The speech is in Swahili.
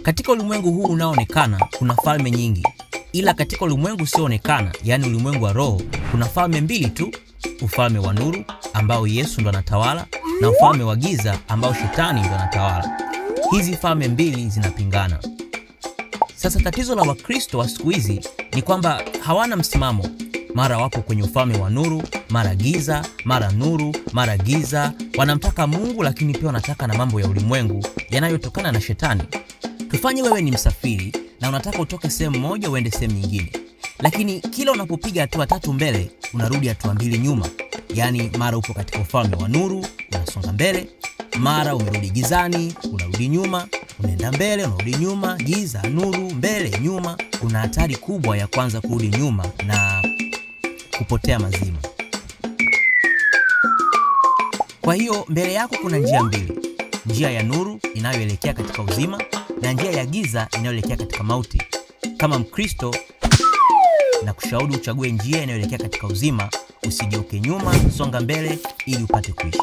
Katika ulimwengu huu unaoonekana kuna falme nyingi, ila katika ulimwengu usioonekana, yani ulimwengu wa roho, kuna falme mbili tu: ufalme wa nuru ambao Yesu ndo anatawala, na ufalme wa giza ambao Shetani ndo anatawala. Hizi falme mbili zinapingana. Sasa tatizo la Wakristo wa siku hizi ni kwamba hawana msimamo. Mara wapo kwenye ufalme wa nuru, mara giza, mara nuru, mara giza. Wanamtaka Mungu lakini pia wanataka na mambo ya ulimwengu yanayotokana na Shetani. Tufanye wewe ni msafiri na unataka utoke sehemu moja uende sehemu nyingine. Lakini kila unapopiga hatua 3 mbele, unarudi hatua 2 nyuma. Yaani mara upo katika ufalme wa nuru, unasonga mbele, mara umerudi gizani, unarudi nyuma, unaenda mbele, unarudi nyuma, giza, nuru, mbele, nyuma. Kuna hatari kubwa ya kwanza kurudi nyuma na kupotea mazima. Kwa hiyo mbele yako kuna njia mbili: njia ya nuru inayoelekea katika uzima na njia ya giza inayoelekea katika mauti. Kama Mkristo na kushauri uchague njia inayoelekea katika uzima, usigeuke nyuma, songa mbele ili upate kuishi.